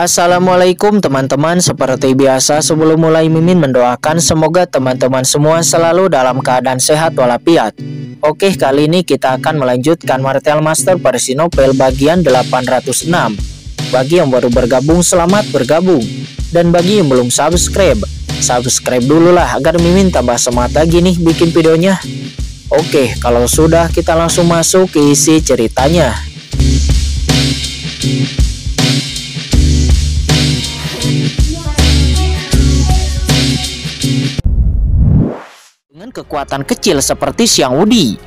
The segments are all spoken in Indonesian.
Assalamualaikum teman-teman, seperti biasa sebelum mulai Mimin mendoakan semoga teman-teman semua selalu dalam keadaan sehat walafiat. Oke, kali ini kita akan melanjutkan Martial Master versi novel bagian 806. Bagi yang baru bergabung, selamat bergabung. Dan bagi yang belum subscribe dulu lah agar Mimin tambah semangat lagi nih bikin videonya. Oke, kalau sudah kita langsung masuk ke isi ceritanya. Dengan kekuatan kecil seperti Xiang Wudi,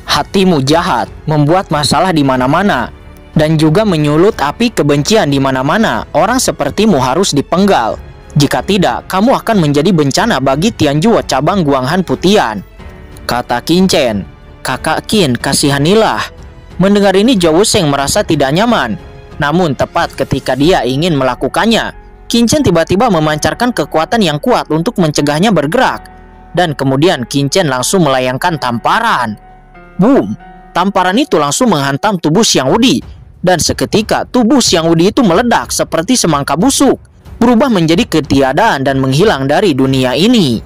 hatimu jahat, membuat masalah di mana-mana, dan juga menyulut api kebencian di mana-mana. Orang sepertimu harus dipenggal. Jika tidak, kamu akan menjadi bencana bagi Tianjuo cabang Guanghan Putian, kata Qin Chen. Kakak Qin, kasihanilah. Mendengar ini, Zhou Wusheng merasa tidak nyaman. Namun tepat ketika dia ingin melakukannya, Qin Chen tiba-tiba memancarkan kekuatan yang kuat untuk mencegahnya bergerak. Dan kemudian Qin Chen langsung melayangkan tamparan. Boom! Tamparan itu langsung menghantam tubuh Xiang Wudi. Dan seketika tubuh Xiang Wudi itu meledak seperti semangka busuk, berubah menjadi ketiadaan dan menghilang dari dunia ini.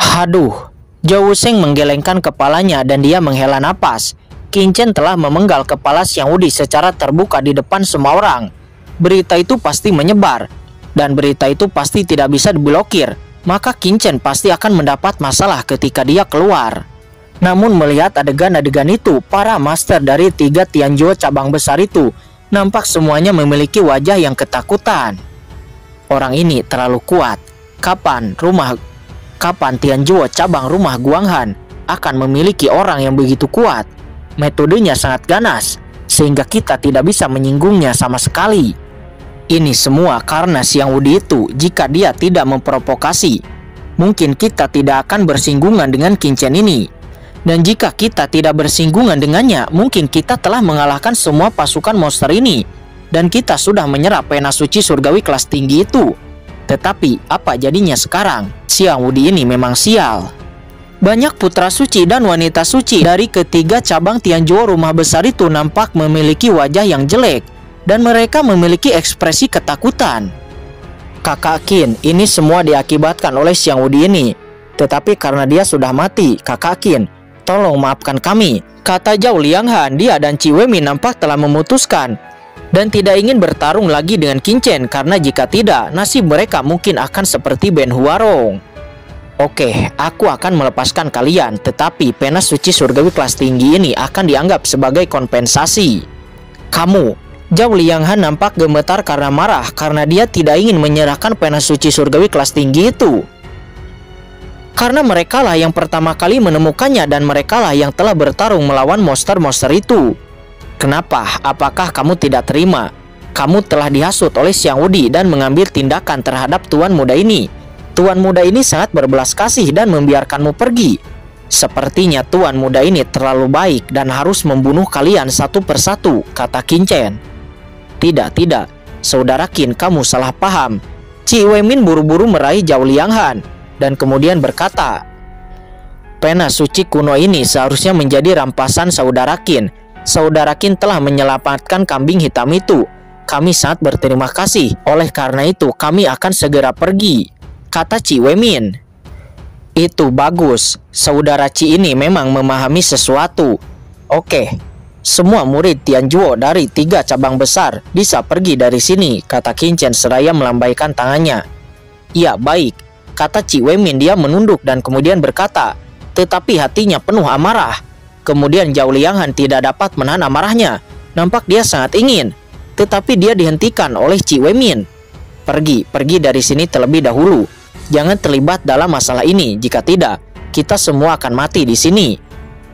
Haduh! Zhou Wusheng menggelengkan kepalanya dan dia menghela napas. Qin Chen telah memenggal kepala Xiang Wudi secara terbuka di depan semua orang. Berita itu pasti menyebar, dan berita itu pasti tidak bisa diblokir. Maka Qin Chen pasti akan mendapat masalah ketika dia keluar. Namun melihat adegan-adegan itu, para master dari 3 Tianjuo cabang besar itu nampak semuanya memiliki wajah yang ketakutan. Orang ini terlalu kuat. Kapan Tianjuo cabang rumah Guanghan akan memiliki orang yang begitu kuat? Metodenya sangat ganas, sehingga kita tidak bisa menyinggungnya sama sekali. Ini semua karena Xiang Wudi itu. Jika dia tidak memprovokasi, mungkin kita tidak akan bersinggungan dengan Qin Chen ini. Dan jika kita tidak bersinggungan dengannya, mungkin kita telah mengalahkan semua pasukan monster ini. Dan kita sudah menyerap pena suci surgawi kelas tinggi itu. Tetapi apa jadinya sekarang? Xiang Wudi ini memang sial. Banyak putra suci dan wanita suci dari ketiga cabang Tianjuo rumah besar itu nampak memiliki wajah yang jelek. Dan mereka memiliki ekspresi ketakutan. Kakak Qin, ini semua diakibatkan oleh Xiang Wudi ini. Tetapi karena dia sudah mati, Kakak Qin, tolong maafkan kami, kata Zhao Lianghan. Dia dan Qi Weimin nampak telah memutuskan dan tidak ingin bertarung lagi dengan Qin Chen, karena jika tidak, nasib mereka mungkin akan seperti Ben Huarong. Oke, aku akan melepaskan kalian, tetapi pena suci surgawi kelas tinggi ini akan dianggap sebagai kompensasi. Kamu, Zhao Lianghan nampak gemetar karena marah karena dia tidak ingin menyerahkan pena suci surgawi kelas tinggi itu. Karena merekalah yang pertama kali menemukannya dan merekalah yang telah bertarung melawan monster-monster itu. Kenapa? Apakah kamu tidak terima? Kamu telah dihasut oleh Xiang Wudi dan mengambil tindakan terhadap tuan muda ini. Tuan muda ini sangat berbelas kasih dan membiarkanmu pergi. Sepertinya tuan muda ini terlalu baik dan harus membunuh kalian satu persatu, kata Qin Chen. Tidak, saudara Qin, kamu salah paham. Qi Weimin buru-buru meraih Zhao Lianghan dan kemudian berkata, pena suci kuno ini seharusnya menjadi rampasan saudara Qin. Saudara Qin telah menyelamatkan kambing hitam itu. Kami sangat berterima kasih. Oleh karena itu kami akan segera pergi, kata Qi Weimin. Itu bagus. Saudara Qi ini memang memahami sesuatu. Oke, semua murid Tianjuo dari 3 cabang besar bisa pergi dari sini, kata Qin Chen seraya melambaikan tangannya. Ya, baik, kata Qi Weimin. Dia menunduk dan kemudian berkata, tetapi hatinya penuh amarah. Kemudian Zhao Lianghan tidak dapat menahan amarahnya. Nampak dia sangat ingin, tetapi dia dihentikan oleh Qi Weimin. Pergi dari sini terlebih dahulu. Jangan terlibat dalam masalah ini. Jika tidak, kita semua akan mati di sini,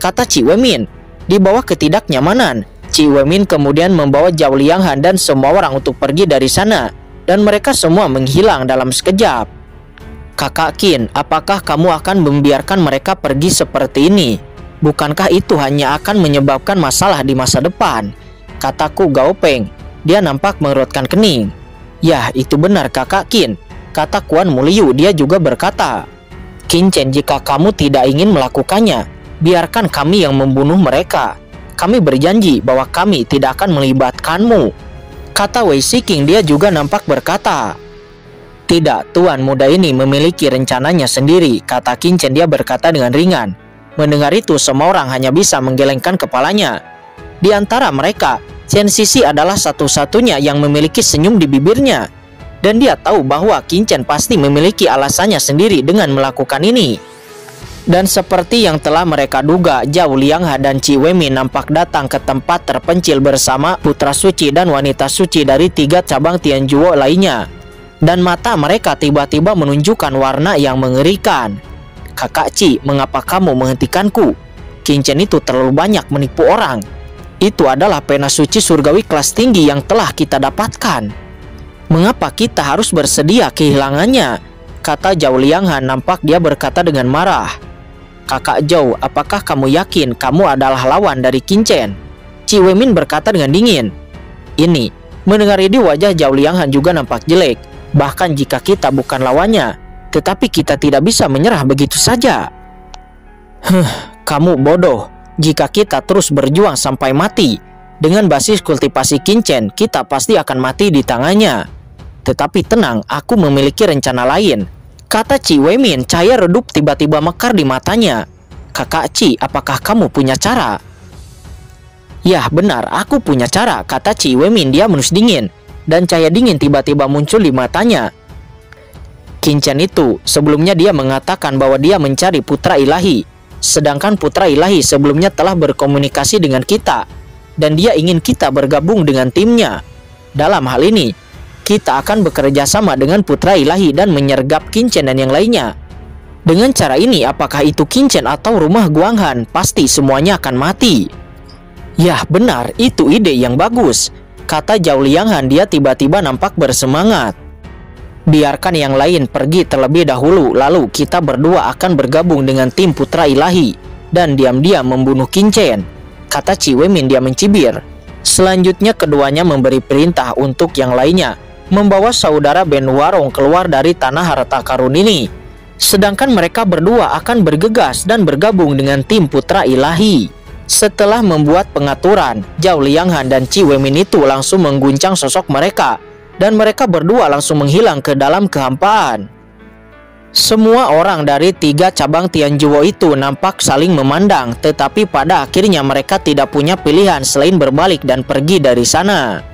kata Qi Weimin. Di bawah ketidaknyamanan, Qi Weimin kemudian membawa Zhao Lianghan dan semua orang untuk pergi dari sana. Dan mereka semua menghilang dalam sekejap. Kakak Qin, apakah kamu akan membiarkan mereka pergi seperti ini? Bukankah itu hanya akan menyebabkan masalah di masa depan? Kataku Gao Peng. Dia nampak mengerutkan kening. Ya, itu benar Kakak Qin, kata Kuan Muliu. Dia juga berkata, Qin Chen, jika kamu tidak ingin melakukannya, biarkan kami yang membunuh mereka. Kami berjanji bahwa kami tidak akan melibatkanmu. Kata Wei Shiking, dia juga nampak berkata. Tidak, tuan muda ini memiliki rencananya sendiri, kata Qin Chen. Dia berkata dengan ringan. Mendengar itu, semua orang hanya bisa menggelengkan kepalanya. Di antara mereka, Chen Sisi adalah satu-satunya yang memiliki senyum di bibirnya. Dan dia tahu bahwa Qin Chen pasti memiliki alasannya sendiri dengan melakukan ini. Dan seperti yang telah mereka duga, Zhao Liangha dan Qi Weimin nampak datang ke tempat terpencil bersama putra suci dan wanita suci dari 3 cabang Tianjuo lainnya. Dan mata mereka tiba-tiba menunjukkan warna yang mengerikan. Kakak Qi, mengapa kamu menghentikanku? Qin Chen itu terlalu banyak menipu orang. Itu adalah pena suci surgawi kelas tinggi yang telah kita dapatkan. Mengapa kita harus bersedia kehilangannya? Kata Zhao Liangha. Nampak dia berkata dengan marah. Kakak Zhao, apakah kamu yakin kamu adalah lawan dari Qin Chen? Qi Weimin berkata dengan dingin. Ini, mendengar ini wajah Zhao Liangha juga nampak jelek. Bahkan jika kita bukan lawannya, tetapi kita tidak bisa menyerah begitu saja. Kamu bodoh. Jika kita terus berjuang sampai mati, dengan basis kultivasi Qin Chen, kita pasti akan mati di tangannya. Tetapi tenang, aku memiliki rencana lain, kata Qi Weimin. Cahaya redup tiba-tiba mekar di matanya. Kakak Qi, apakah kamu punya cara? Ya benar, aku punya cara, kata Qi Weimin. Dia menus dingin. Dan cahaya dingin tiba-tiba muncul di matanya. Qin Chen itu sebelumnya dia mengatakan bahwa dia mencari putra ilahi. Sedangkan putra ilahi sebelumnya telah berkomunikasi dengan kita. Dan dia ingin kita bergabung dengan timnya. Dalam hal ini, kita akan bekerja sama dengan putra ilahi dan menyergap Qin Chen dan yang lainnya. Dengan cara ini, apakah itu Qin Chen atau rumah Guanghan, pasti semuanya akan mati. Yah benar, itu ide yang bagus, kata Zhao Lianghan. Dia tiba-tiba nampak bersemangat. Biarkan yang lain pergi terlebih dahulu, lalu kita berdua akan bergabung dengan tim putra ilahi dan diam-diam membunuh Qin Chen, kata Qi Weimin. Dia mencibir. Selanjutnya keduanya memberi perintah untuk yang lainnya membawa saudara Ben Huarong keluar dari tanah harta karun ini. Sedangkan mereka berdua akan bergegas dan bergabung dengan tim putra ilahi. Setelah membuat pengaturan, Zhao Lianghan dan Qi Weimin itu langsung mengguncang sosok mereka, dan mereka berdua langsung menghilang ke dalam kehampaan. Semua orang dari 3 cabang Tianjuo itu nampak saling memandang, tetapi pada akhirnya mereka tidak punya pilihan selain berbalik dan pergi dari sana.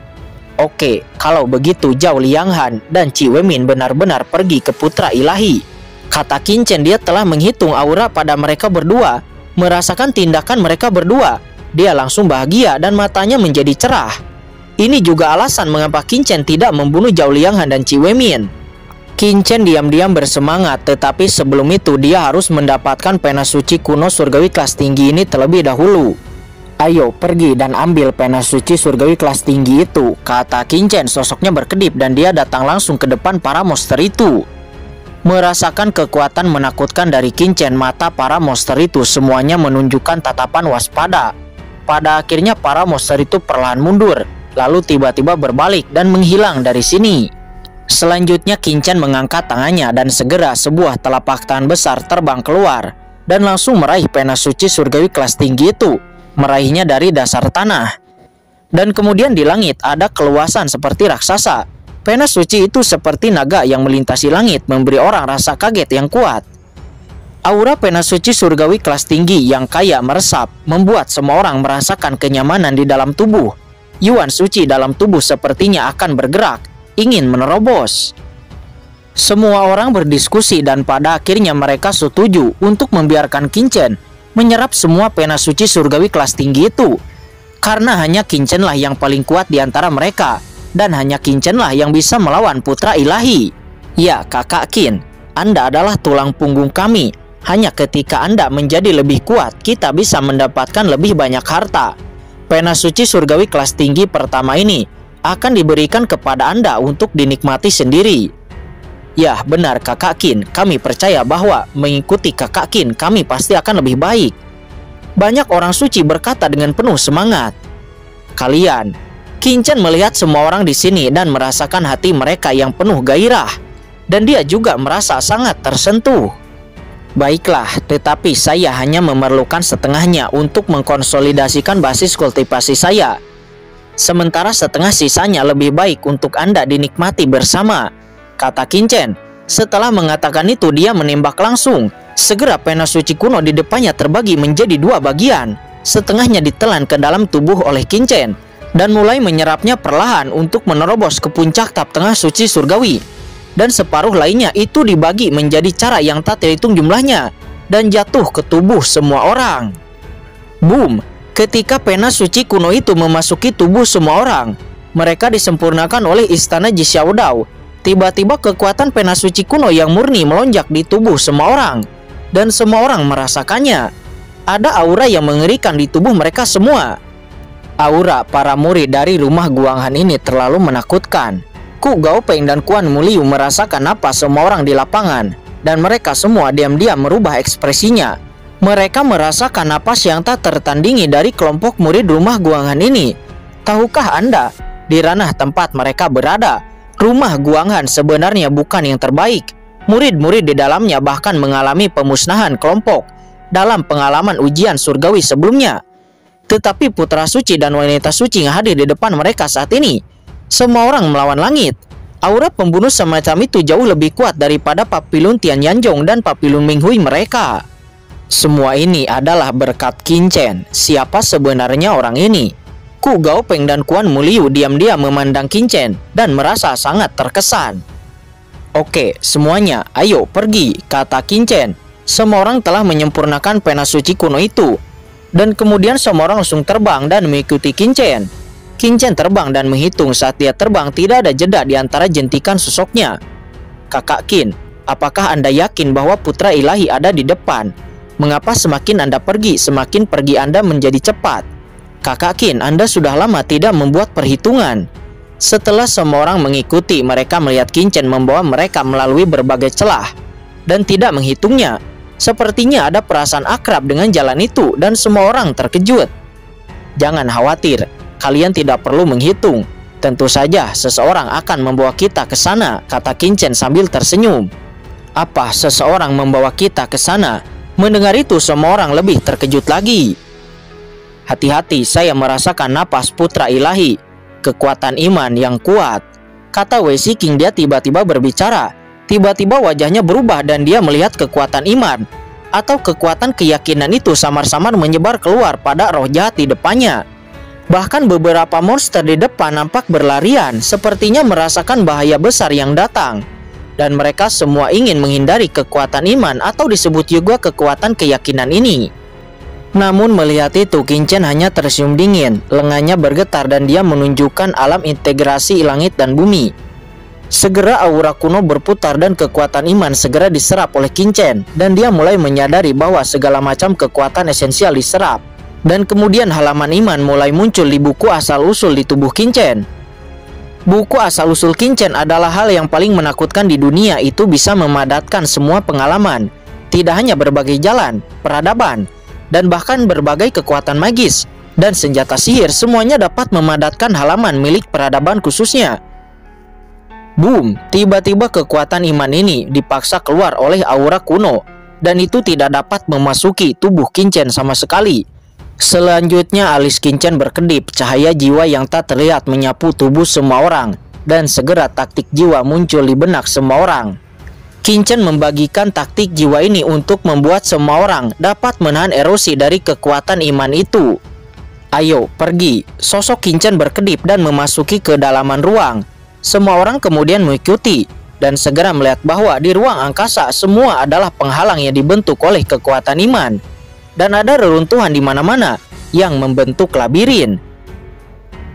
Oke, kalau begitu Zhao Lianghan dan Qi Weimin benar-benar pergi ke putra ilahi, kata Qin Chen. Dia telah menghitung aura pada mereka berdua. Merasakan tindakan mereka berdua, dia langsung bahagia dan matanya menjadi cerah. Ini juga alasan mengapa Qin Chen tidak membunuh Zhao Lianghan dan Qi Weimin. Qin Chen diam-diam bersemangat, tetapi sebelum itu dia harus mendapatkan pena suci kuno surgawi kelas tinggi ini terlebih dahulu. Ayo pergi dan ambil pena suci surgawi kelas tinggi itu, kata Qin Chen. Sosoknya berkedip dan dia datang langsung ke depan para monster itu. Merasakan kekuatan menakutkan dari Qin Chen, mata para monster itu semuanya menunjukkan tatapan waspada. Pada akhirnya para monster itu perlahan mundur, lalu tiba-tiba berbalik dan menghilang dari sini. Selanjutnya Qin Chen mengangkat tangannya dan segera sebuah telapak tangan besar terbang keluar dan langsung meraih pena suci surgawi kelas tinggi itu, meraihnya dari dasar tanah. Dan kemudian di langit ada keluasan seperti raksasa. Pena suci itu seperti naga yang melintasi langit, memberi orang rasa kaget yang kuat. Aura pena suci surgawi kelas tinggi yang kaya meresap, membuat semua orang merasakan kenyamanan di dalam tubuh. Yuan suci dalam tubuh sepertinya akan bergerak, ingin menerobos. Semua orang berdiskusi dan pada akhirnya mereka setuju untuk membiarkan Qin Chen menyerap semua pena suci surgawi kelas tinggi itu. Karena hanya Qin Chen lah yang paling kuat di antara mereka. Dan hanya Qin Chen lah yang bisa melawan putra ilahi. Ya kakak Qin, Anda adalah tulang punggung kami. Hanya ketika Anda menjadi lebih kuat, kita bisa mendapatkan lebih banyak harta. Pena suci surgawi kelas tinggi pertama ini akan diberikan kepada Anda untuk dinikmati sendiri. Ya benar kakak Qin, kami percaya bahwa mengikuti kakak Qin kami pasti akan lebih baik. Banyak orang suci berkata dengan penuh semangat. Kalian, Qin Chen melihat semua orang di sini dan merasakan hati mereka yang penuh gairah. Dan dia juga merasa sangat tersentuh. Baiklah, tetapi saya hanya memerlukan setengahnya untuk mengkonsolidasikan basis kultivasi saya. Sementara setengah sisanya lebih baik untuk Anda dinikmati bersama, kata Qingchen. Setelah mengatakan itu, dia menembak langsung. Segera pena suci kuno di depannya terbagi menjadi dua bagian. Setengahnya ditelan ke dalam tubuh oleh Qingchen dan mulai menyerapnya perlahan untuk menerobos ke puncak tap tengah suci surgawi. Dan separuh lainnya itu dibagi menjadi cara yang tak terhitung jumlahnya dan jatuh ke tubuh semua orang. Boom! Ketika pena suci kuno itu memasuki tubuh semua orang, mereka disempurnakan oleh istana Jixiaodao. Tiba-tiba kekuatan pena suci kuno yang murni melonjak di tubuh semua orang, dan semua orang merasakannya. Ada aura yang mengerikan di tubuh mereka semua. Aura para murid dari rumah Guanghan ini terlalu menakutkan. Ku Gaopeng dan Kuan Muliu merasakan apa semua orang di lapangan, dan mereka semua diam-diam merubah ekspresinya. Mereka merasakan napas yang tak tertandingi dari kelompok murid rumah Guanghan ini. Tahukah Anda, di ranah tempat mereka berada, rumah Guanghan sebenarnya bukan yang terbaik. Murid-murid di dalamnya bahkan mengalami pemusnahan kelompok dalam pengalaman ujian surgawi sebelumnya. Tetapi putra suci dan wanita suci yang hadir di depan mereka saat ini, semua orang melawan langit. Aura pembunuh semacam itu jauh lebih kuat daripada Papilun Tian Yanzhong dan Papilun Minghui mereka. Semua ini adalah berkat Qingchen. Siapa sebenarnya orang ini? Ku Gaopeng dan Kuan Muliu diam-diam memandang Qingchen dan merasa sangat terkesan. Oke, semuanya, ayo pergi, kata Qingchen. Semua orang telah menyempurnakan pena suci kuno itu. Dan kemudian semua orang langsung terbang dan mengikuti Qingchen. Qingchen terbang dan menghitung. Saat dia terbang tidak ada jeda di antara jentikan sosoknya. Kakak Qin, apakah Anda yakin bahwa putra ilahi ada di depan? Mengapa semakin Anda pergi, semakin pergi Anda menjadi cepat? Kakak Qin, Anda sudah lama tidak membuat perhitungan. Setelah semua orang mengikuti, mereka melihat Qingchen membawa mereka melalui berbagai celah dan tidak menghitungnya. Sepertinya ada perasaan akrab dengan jalan itu dan semua orang terkejut. Jangan khawatir, kalian tidak perlu menghitung. Tentu saja seseorang akan membawa kita ke sana, kata Qingchen sambil tersenyum. Apa seseorang membawa kita ke sana? Mendengar itu semua orang lebih terkejut lagi. Hati-hati, saya merasakan napas putra ilahi, kekuatan iman yang kuat, kata Wei Shiqing. Dia tiba-tiba berbicara. Tiba-tiba wajahnya berubah dan dia melihat kekuatan iman atau kekuatan keyakinan itu samar-samar menyebar keluar pada roh jahat di depannya. Bahkan beberapa monster di depan nampak berlarian, sepertinya merasakan bahaya besar yang datang. Dan mereka semua ingin menghindari kekuatan iman atau disebut juga kekuatan keyakinan ini. Namun melihat itu, Qingchen hanya tersenyum dingin, lengannya bergetar dan dia menunjukkan alam integrasi langit dan bumi. Segera aura kuno berputar dan kekuatan iman segera diserap oleh Qingchen, dan dia mulai menyadari bahwa segala macam kekuatan esensial diserap. Dan kemudian halaman iman mulai muncul di buku asal-usul di tubuh Qingchen. Buku asal-usul Qingchen adalah hal yang paling menakutkan di dunia. Itu bisa memadatkan semua pengalaman, tidak hanya berbagai jalan, peradaban, dan bahkan berbagai kekuatan magis dan senjata sihir. Semuanya dapat memadatkan halaman milik peradaban khususnya. Boom! Tiba-tiba kekuatan iman ini dipaksa keluar oleh aura kuno, dan itu tidak dapat memasuki tubuh Qingchen sama sekali. Selanjutnya alis Qingchen berkedip, cahaya jiwa yang tak terlihat menyapu tubuh semua orang, dan segera taktik jiwa muncul di benak semua orang. Qingchen membagikan taktik jiwa ini untuk membuat semua orang dapat menahan erosi dari kekuatan iman itu. Ayo, pergi. Sosok Qingchen berkedip dan memasuki kedalaman ruang. Semua orang kemudian mengikuti, dan segera melihat bahwa di ruang angkasa semua adalah penghalang yang dibentuk oleh kekuatan iman. Dan ada reruntuhan di mana-mana yang membentuk labirin.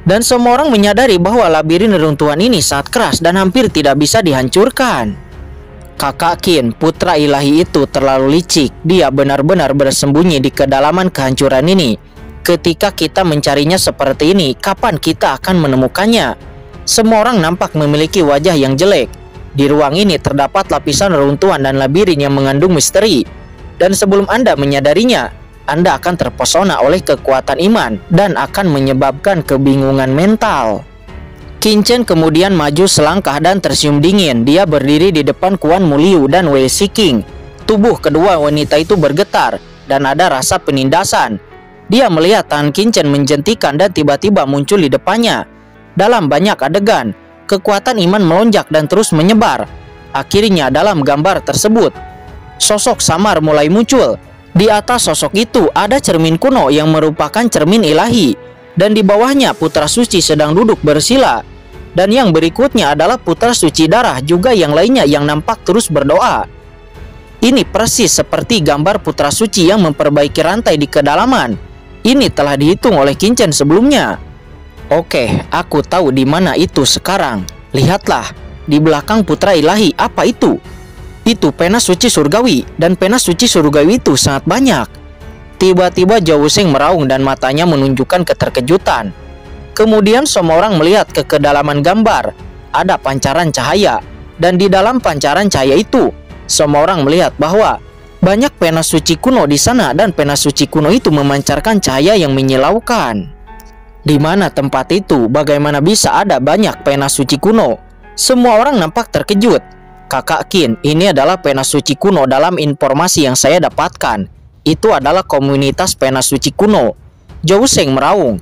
Dan semua orang menyadari bahwa labirin reruntuhan ini sangat keras dan hampir tidak bisa dihancurkan. Kakak Qin, putra ilahi itu terlalu licik. Dia benar-benar bersembunyi di kedalaman kehancuran ini. Ketika kita mencarinya seperti ini, kapan kita akan menemukannya? Semua orang nampak memiliki wajah yang jelek. Di ruang ini terdapat lapisan reruntuhan dan labirin yang mengandung misteri. Dan sebelum Anda menyadarinya, Anda akan terpesona oleh kekuatan iman dan akan menyebabkan kebingungan mental. Qingchen kemudian maju selangkah dan tersenyum dingin. Dia berdiri di depan Kuan Muliu dan Wei Shiqing. Tubuh kedua wanita itu bergetar dan ada rasa penindasan. Dia melihat tangan Qin Chen menjentikan dan tiba-tiba muncul di depannya. Dalam banyak adegan, kekuatan iman melonjak dan terus menyebar. Akhirnya dalam gambar tersebut, sosok samar mulai muncul. Di atas sosok itu ada cermin kuno yang merupakan cermin ilahi, dan di bawahnya putra suci sedang duduk bersila. Dan yang berikutnya adalah putra suci darah juga yang lainnya yang nampak terus berdoa. Ini persis seperti gambar putra suci yang memperbaiki rantai di kedalaman. Ini telah dihitung oleh Qin Chen sebelumnya. Oke, aku tahu di mana itu sekarang. Lihatlah, di belakang putra ilahi, apa itu? Itu pena suci surgawi, dan pena suci surgawi itu sangat banyak. Tiba-tiba Zhao Wusheng meraung dan matanya menunjukkan keterkejutan. Kemudian semua orang melihat ke kedalaman gambar. Ada pancaran cahaya, dan di dalam pancaran cahaya itu, semua orang melihat bahwa banyak pena suci kuno di sana, dan pena suci kuno itu memancarkan cahaya yang menyilaukan. Di mana tempat itu? Bagaimana bisa ada banyak pena suci kuno? Semua orang nampak terkejut. Kakak Qin, ini adalah pena suci kuno dalam informasi yang saya dapatkan. Itu adalah komunitas pena suci kuno. Zhao Wusheng meraung.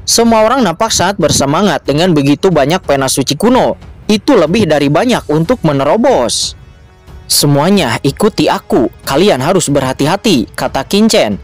Semua orang nampak sangat bersemangat dengan begitu banyak pena suci kuno. Itu lebih dari banyak untuk menerobos. Semuanya ikuti aku. Kalian harus berhati-hati, kata Qin Chen.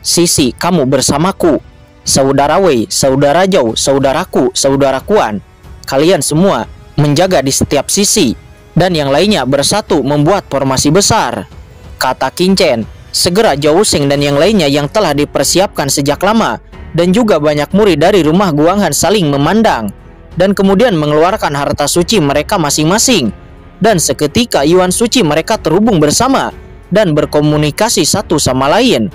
Sisi, kamu bersamaku. Saudara Wei, saudara Zhao, saudaraku, saudara Kuan. Kalian semua menjaga di setiap sisi. Dan yang lainnya bersatu membuat formasi besar, kata Qin Chen. Segera Zhao Wusheng dan yang lainnya yang telah dipersiapkan sejak lama dan juga banyak murid dari rumah Guanghan saling memandang dan kemudian mengeluarkan harta suci mereka masing-masing. Dan seketika Yuan suci mereka terhubung bersama dan berkomunikasi satu sama lain.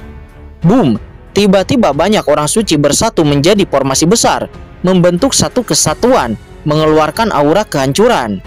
Boom! Tiba-tiba banyak orang suci bersatu menjadi formasi besar, membentuk satu kesatuan, mengeluarkan aura kehancuran.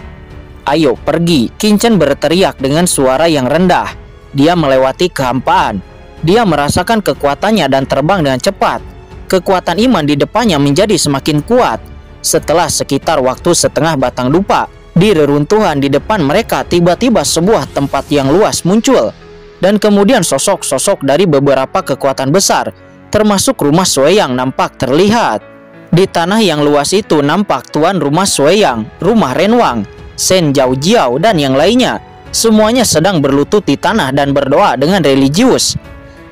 Ayo pergi, Qin Chen berteriak dengan suara yang rendah. Dia melewati kehampaan. Dia merasakan kekuatannya dan terbang dengan cepat. Kekuatan iman di depannya menjadi semakin kuat. Setelah sekitar waktu setengah batang dupa, di reruntuhan di depan mereka tiba-tiba sebuah tempat yang luas muncul. Dan kemudian sosok-sosok dari beberapa kekuatan besar, termasuk rumah Sueyang nampak terlihat. Di tanah yang luas itu nampak tuan rumah Sueyang, rumah Renwang, Shen Jiao dan yang lainnya. Semuanya sedang berlutut di tanah dan berdoa dengan religius.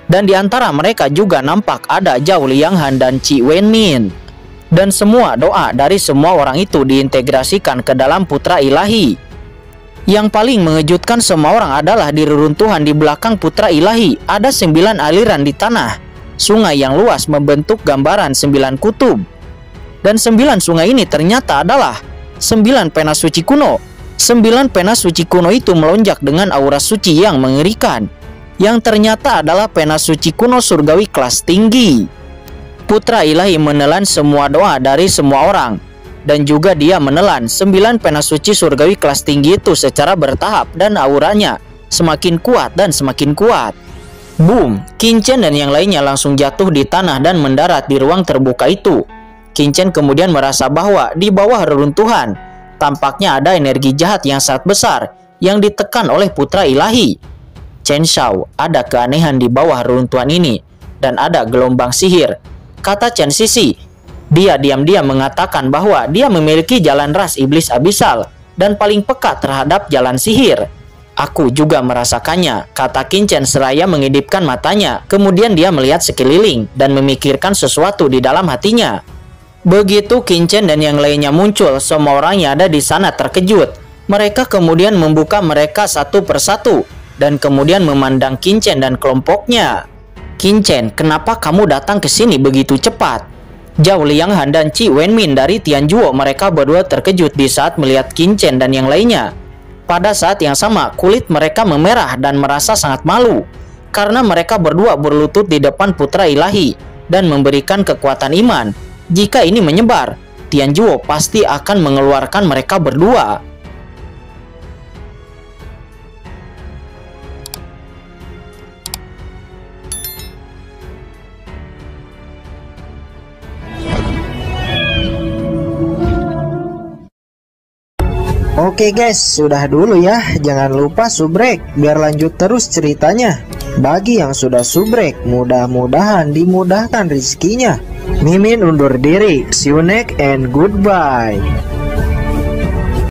Dan di antara mereka juga nampak ada Zhao Lianghan dan Qi Wenmin. Dan semua doa dari semua orang itu diintegrasikan ke dalam putra ilahi. Yang paling mengejutkan semua orang adalah di reruntuhan di belakang putra ilahi ada 9 aliran di tanah. Sungai yang luas membentuk gambaran 9 kutub. Dan 9 sungai ini ternyata adalah 9 pena suci kuno. 9 pena suci kuno itu melonjak dengan aura suci yang mengerikan, yang ternyata adalah pena suci kuno surgawi kelas tinggi. Putra ilahi menelan semua doa dari semua orang, dan juga dia menelan 9 pena suci surgawi kelas tinggi itu secara bertahap dan auranya semakin kuat dan semakin kuat. Boom! Qin Chen dan yang lainnya langsung jatuh di tanah dan mendarat di ruang terbuka itu. Qin Chen kemudian merasa bahwa di bawah reruntuhan tampaknya ada energi jahat yang sangat besar yang ditekan oleh putra ilahi. Chen Shao, ada keanehan di bawah reruntuhan ini dan ada gelombang sihir, kata Chen Sisi. Dia diam-diam mengatakan bahwa dia memiliki jalan ras iblis abisal dan paling peka terhadap jalan sihir. Aku juga merasakannya, kata Qin Chen seraya mengedipkan matanya. Kemudian dia melihat sekeliling dan memikirkan sesuatu di dalam hatinya. Begitu Qin Chen dan yang lainnya muncul, semua orang yang ada di sana terkejut. Mereka kemudian membuka mereka satu persatu dan kemudian memandang Qin Chen dan kelompoknya. Qin Chen, kenapa kamu datang ke sini begitu cepat? Zhao Lianghan dan Qi Wenmin dari Tianjuo, mereka berdua terkejut di saat melihat Qin Chen dan yang lainnya. Pada saat yang sama, kulit mereka memerah dan merasa sangat malu karena mereka berdua berlutut di depan putra ilahi dan memberikan kekuatan iman. Jika ini menyebar, Tianjuo pasti akan mengeluarkan mereka berdua. Oke guys, sudah dulu ya. Jangan lupa subrek biar lanjut terus ceritanya. Bagi yang sudah subrek, mudah-mudahan dimudahkan rezekinya. Mimin undur diri. See you next and goodbye.